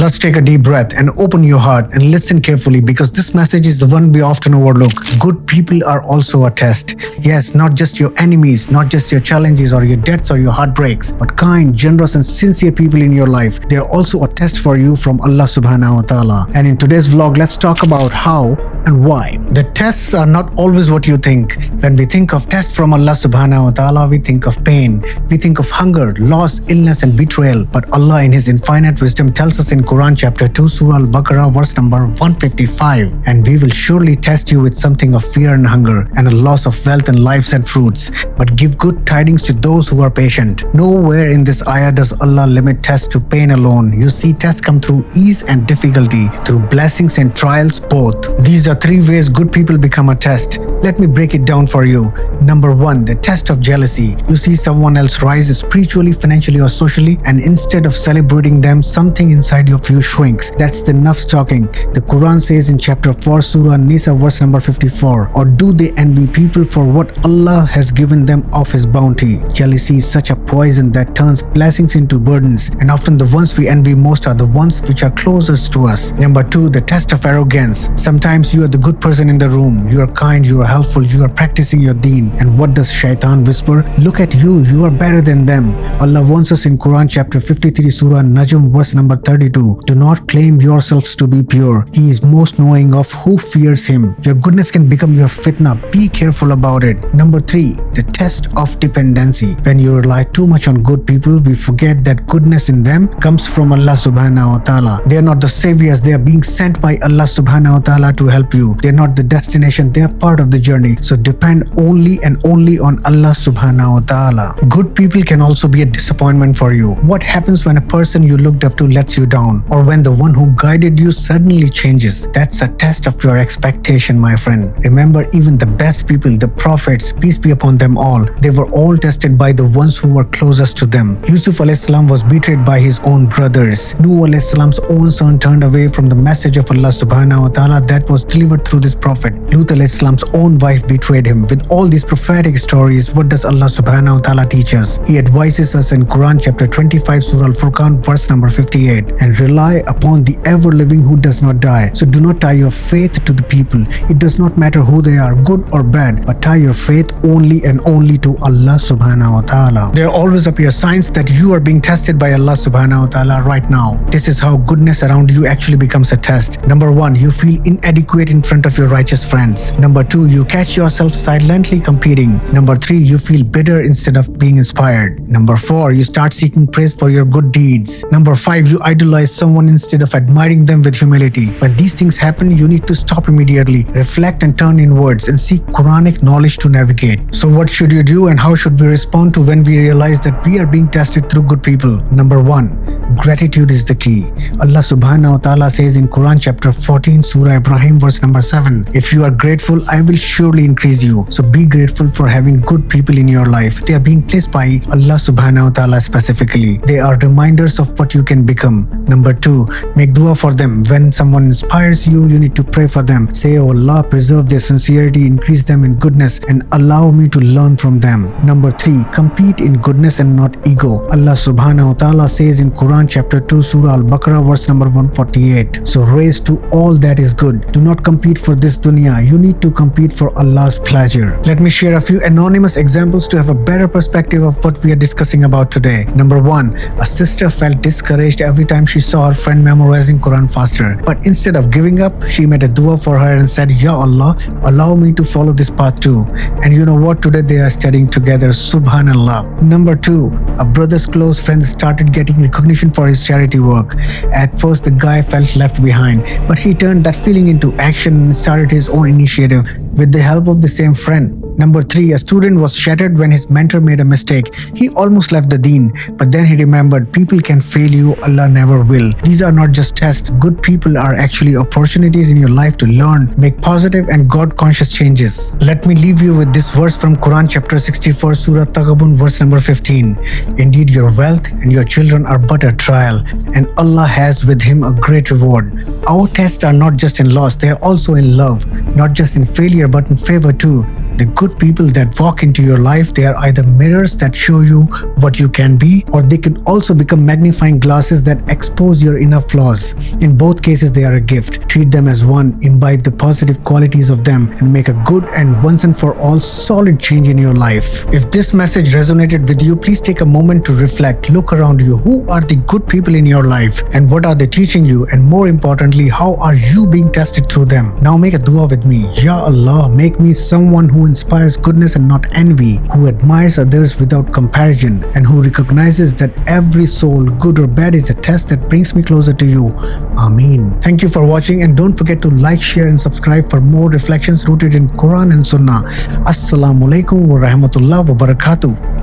Let's take a deep breath and open your heart and listen carefully, because this message is the one we often overlook. Good people are also a test. Yes, not just your enemies, not just your challenges or your debts or your heartbreaks, but kind, generous and sincere people in your life. They are also a test for you from Allah subhanahu wa ta'ala. And in today's vlog, let's talk about how and why. The tests are not always what you think. When we think of test from Allah subhanahu wa ta'ala, we think of pain. We think of hunger, loss, illness and betrayal. But Allah in His infinite wisdom tells us in Quran chapter 2, Surah Al-Baqarah, verse number 155, and we will surely test you with something of fear and hunger and a loss of wealth and lives and fruits. But give good tidings to those who are patient. Nowhere in this ayah does Allah limit tests to pain alone. You see, tests come through ease and difficulty, through blessings and trials both. These are three ways good people become a test. Let me break it down for you. Number one, the test of jealousy. You see someone else rise spiritually, financially or socially, and instead of celebrating them, something inside of you shrinks. That's the nafs talking. The Quran says in chapter 4, Surah An-Nisa, verse number 54, or do they envy people for what Allah has given them of His bounty? Jealousy is such a poison that turns blessings into burdens, and often the ones we envy most are the ones which are closest to us. Number two, the test of arrogance. Sometimes you are the good person in the room. You are kind, you are helpful, you are practicing your deen. And what does shaitan whisper? Look at you, you are better than them. Allah warns us in Quran chapter 53, Surah An-Najm, verse number 32. Do not claim yourselves to be pure. He is most knowing of who fears Him. Your goodness can become your fitna. Be careful about it. Number three, the test of dependency. When you rely too much on good people, we forget that goodness in them comes from Allah subhanahu wa ta'ala. They are not the saviors. They are being sent by Allah subhanahu wa ta'ala to help you. They are not the destination. They are part of the journey. So depend only and only on Allah subhanahu wa ta'ala. Good people can also be a disappointment for you. What happens when a person you looked up to lets you down, or when the one who guided you suddenly changes? That's a test of your expectation, my friend. Remember, even the best people, the prophets, peace be upon them all, they were all tested by the ones who were closest to them. Yusuf alayhi salam was betrayed by his own brothers. Nuh alayhi salam's own son turned away from the message of Allah subhanahu wa ta'ala that was delivered through this prophet. Lut alayhi salam's own wife betrayed him. With all these prophetic stories, what does Allah subhanahu wa ta'ala teach us? He advises us in Quran chapter 25, Surah Al-Furqan, verse number 58, and rely upon the ever-living who does not die. So do not tie your faith to the people. It does not matter who they are, good or bad, but tie your faith only and only to Allah subhanahu wa ta'ala. There always appear signs that you are being tested by Allah subhanahu wa ta'ala right now. This is how goodness around you actually becomes a test. Number one, you feel inadequate in front of your righteous friends. Number two, you catch yourself silently competing. Number three, you feel bitter instead of being inspired. Number four, you start seeking praise for your good deeds. Number five, you idolize someone instead of admiring them with humility. When these things happen, you need to stop immediately, reflect and turn inwards and seek Qur'anic knowledge to navigate. So what should you do and how should we respond to when we realize that we are being tested through good people? Number one, gratitude is the key. Allah subhanahu wa ta'ala says in Quran chapter 14, Surah Ibrahim, verse number 7, if you are grateful, I will surely increase you. So be grateful for having good people in your life. They are being placed by Allah subhanahu wa ta'ala specifically. They are reminders of what you can become. Number two, make dua for them. When someone inspires you, you need to pray for them. Say, oh Allah, preserve their sincerity, increase them in goodness and allow me to learn from them. Number three, compete in goodness and not ego. Allah subhanahu wa ta'ala says in Quran chapter 2, Surah Al-Baqarah, verse number 148. So raise to all that is good. Do not compete for this dunya. You need to compete for Allah's pleasure. Let me share a few anonymous examples to have a better perspective of what we are discussing about today. Number one, a sister felt discouraged every time she saw her friend memorizing Quran faster. But instead of giving up, she made a dua for her and said, Ya Allah, allow me to follow this path too. And you know what? Today they are studying together. Subhanallah. Number two, a brother's close friend started getting recognition for his charity work. At first, the guy felt left behind, but he turned that feeling into action and started his own initiative with the help of the same friend. Number three, a student was shattered when his mentor made a mistake. He almost left the deen, but then he remembered people can fail you, Allah never will. These are not just tests. Good people are actually opportunities in your life to learn, make positive and God-conscious changes. Let me leave you with this verse from Quran chapter 64, Surah At-Taghabun, verse number 15. Indeed, your wealth and your children are but a trial, and Allah has with Him a great reward. Our tests are not just in loss, they are also in love, not just in failure but in favor too. The good people that walk into your life, they are either mirrors that show you what you can be, or they can also become magnifying glasses that expose your inner flaws. In both cases, they are a gift. Treat them as one, imbibe the positive qualities of them, and make a good and once and for all solid change in your life. If this message resonated with you, please take a moment to reflect. Look around you. Who are the good people in your life, and what are they teaching you? And more importantly, how are you being tested through them? Now make a dua with me. Ya Allah, make me someone who inspires goodness and not envy, who admires others without comparison, and who recognizes that every soul, good or bad, is a test that brings me closer to you. Aameen. Thank you for watching, and don't forget to like, share and subscribe for more reflections rooted in Quran and Sunnah. Assalamu alaikum wa rahmatullah wa barakatuh.